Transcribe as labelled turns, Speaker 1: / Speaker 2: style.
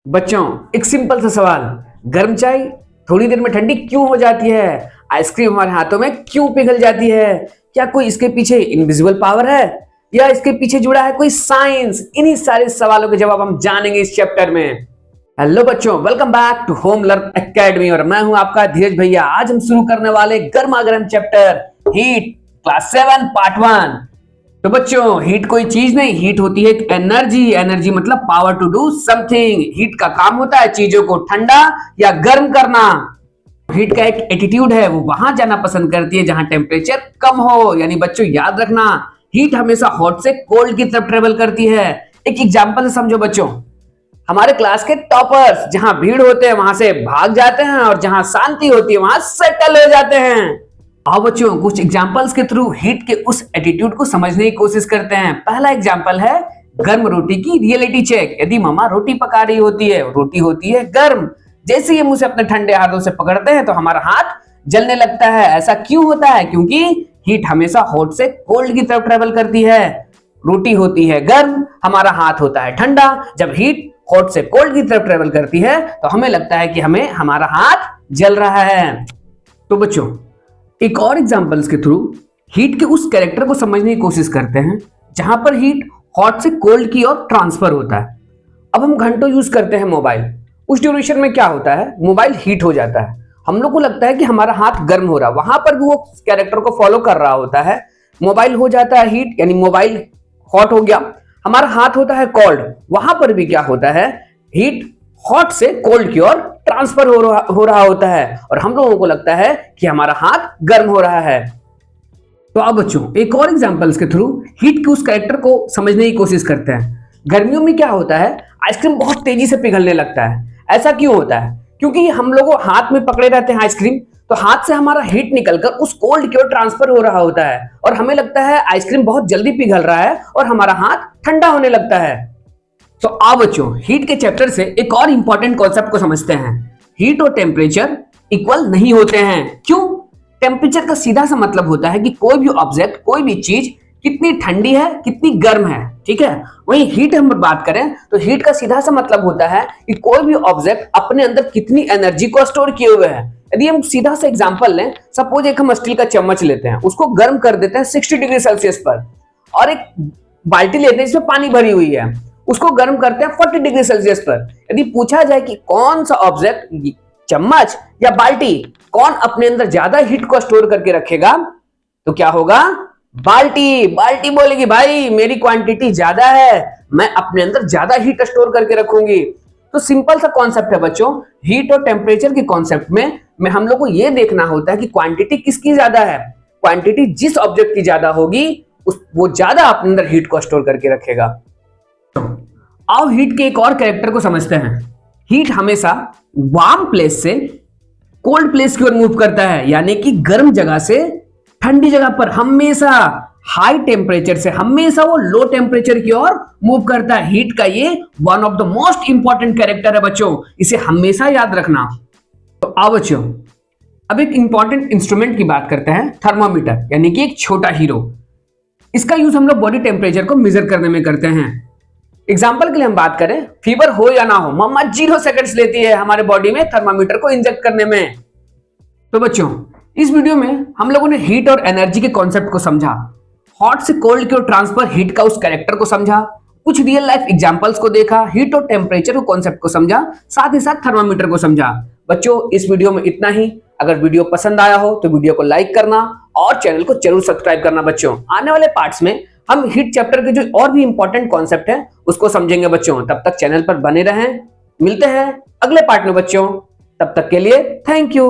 Speaker 1: बच्चों, एक सिंपल सा सवाल, गर्म चाय थोड़ी देर में ठंडी क्यों हो जाती है? आइसक्रीम हमारे हाथों में क्यों पिघल जाती है? क्या कोई इसके पीछे इनविजिबल पावर है या इसके पीछे जुड़ा है कोई साइंस? इन्हीं सारे सवालों के जवाब हम जानेंगे इस चैप्टर में। हेलो बच्चों, welcome back to home learn academy और मैं हूं आपका धीरज भैया। आज हम शुरू करने वाले गर्मा गर्म चैप्टर हीट क्लास 7 पार्ट 1। तो बच्चों, हीट कोई चीज नहीं, हीट होती है एनर्जी। एनर्जी मतलब power to do something. Heat का काम होता है चीजों को ठंडा या गर्म करना। हीट का एक एटीट्यूड है, वो वहां जाना पसंद करती है जहां टेम्परेचर कम हो। यानी बच्चों याद रखना, हीट हमेशा हॉट से कोल्ड की तरफ ट्रेवल करती है। एक एग्जांपल से समझो बच्चों, हमारे क्लास के टॉपर्स जहां भीड़ होते हैं वहां से भाग जाते हैं और जहां शांति होती है वहां सेटल हो जाते हैं। आओ बच्चों, कुछ एग्जांपल्स के थ्रू हीट के उस एटीट्यूड को समझने की कोशिश करते हैं। पहला एग्जांपल है गर्म रोटी की रियलिटी चेक। यदि मम्मा रोटी पका रही होती है, रोटी होती है गर्म, जैसे ही हम उसे अपने ठंडे हाथों से पकड़ते हैं तो हमारा हाथ जलने लगता है। ऐसा क्यों होता है? क्योंकि हीट हमेशा हॉट से कोल्ड की तरफ ट्रेवल करती है। रोटी होती है गर्म, हमारा हाथ होता है ठंडा। जब हीट हॉट से कोल्ड की तरफ ट्रेवल करती है तो हमें लगता है कि हमें हमारा हाथ जल रहा है। तो बच्चों, एक और एग्जांपल्स के थ्रू हीट के उस कैरेक्टर को समझने की कोशिश करते हैं जहां पर हीट हॉट से कोल्ड की ओर ट्रांसफर होता है। अब हम घंटों यूज करते हैं मोबाइल, उस ड्यूरेशन में क्या होता है, मोबाइल हीट हो जाता है। हम लोग को लगता है कि हमारा हाथ गर्म हो रहा है, वहां पर भी वो कैरेक्टर को फॉलो कर रहा होता है। मोबाइल हो जाता है हीट, यानी मोबाइल हॉट हो गया, हमारा हाथ होता है कोल्ड, वहां पर भी क्या होता है, हीट हॉट से कोल्ड की ओर ट्रांसफर हो रहा होता है और हम लोगों को लगता है कि हमारा हाथ गर्म हो रहा है। तो अब बच्चों, एक और एग्जांपल्स के थ्रू हीट के उस कैरेक्टर को समझने की कोशिश करते हैं। गर्मियों में क्या होता है, आइसक्रीम बहुत तेजी से पिघलने लगता है। ऐसा क्यों होता है? क्योंकि हम लोग हाथ में पकड़े रहते हैं आइसक्रीम, तो हाथ से हमारा हीट निकलकर उस कोल्ड की ओर ट्रांसफर हो रहा होता है और हमें लगता है आइसक्रीम बहुत जल्दी पिघल रहा है और हमारा हाथ ठंडा होने लगता है। तो आओ बच्चों, हीट के चैप्टर से एक और इंपॉर्टेंट कॉन्सेप्ट को समझते हैं। हीट और टेम्परेचर इक्वल नहीं होते हैं। क्यों? टेम्परेचर का सीधा सा मतलब होता है कि कोई भी ऑब्जेक्ट, कोई भी चीज कितनी ठंडी है, कितनी गर्म है, ठीक है। वहीं हीट हम बात करें तो हीट का सीधा सा मतलब होता है कि कोई भी ऑब्जेक्ट अपने अंदर कितनी एनर्जी को स्टोर किए हुए है। यदि हम सीधा सा एग्जांपल लें, सपोज एक हम स्टील का चम्मच लेते हैं, उसको गर्म कर देते हैं 60 डिग्री सेल्सियस पर, और एक बाल्टी लेते हैं जिसमें पानी भरी हुई है, उसको गर्म करते हैं 40 डिग्री सेल्सियस पर। यदि पूछा जाए कि कौन सा ऑब्जेक्ट, चम्मच या बाल्टी, कौन अपने अंदर ज्यादा हीट को स्टोर करके रखेगा, तो क्या होगा, बाल्टी। बाल्टी बोलेगी भाई मेरी क्वांटिटी ज्यादा है, मैं अपने अंदर ज्यादा हीट स्टोर करके रखूंगी। तो सिंपल सा कॉन्सेप्ट है बच्चों, हीट और टेम्परेचर के कॉन्सेप्ट में हम लोग को यह देखना होता है कि क्वांटिटी किसकी ज्यादा है। क्वांटिटी जिस ऑब्जेक्ट की ज्यादा होगी वो ज्यादा अपने अंदर हीट को स्टोर करके रखेगा। आओ हीट के एक और कैरेक्टर को समझते हैं। हीट हमेशा वार्म प्लेस से कोल्ड प्लेस की ओर मूव करता है, यानी कि गर्म जगह से ठंडी जगह पर हमेशा हाई टेम्परेचर से हमेशा वो लो टेम्परेचर की ओर मूव करता है। हीट का ये one of the most important character है बच्चों, इसे हमेशा याद रखना। तो आओ बच्चों, अब एक इंपॉर्टेंट इंस्ट्रूमेंट की बात करते हैं, थर्मामीटर, यानी कि एक छोटा हीरो। इसका यूज हम लोग बॉडी टेम्परेचर को मेजर करने में करते हैं। एग्जाम्पल के लिए हम बात करें, फीवर हो या ना हो, मम्मा 0 सेकंड्स लेती है हमारे बॉडी में थर्मामीटर को इंजेक्ट करने में। तो बच्चों, इस वीडियो में हम लोगों ने हीट और एनर्जी के कॉन्सेप्ट को समझा, हॉट से कोल्ड की ओर ट्रांसफर हीट का उस कैरेक्टर को समझा, कुछ रियल लाइफ एग्जांपल्स को देखा, हीट और टेम्परेचर को कॉन्सेप्ट को समझा, साथ ही साथ थर्मामीटर को समझा। बच्चों, इस वीडियो में इतना ही। अगर वीडियो पसंद आया हो तो वीडियो को लाइक करना और चैनल को जरूर सब्सक्राइब करना। बच्चों, आने वाले पार्ट्स में हम हीट चैप्टर के जो और भी इंपॉर्टेंट कॉन्सेप्ट है उसको समझेंगे बच्चों। तब तक चैनल पर बने रहें, मिलते हैं अगले पार्ट में बच्चों। तब तक के लिए थैंक यू।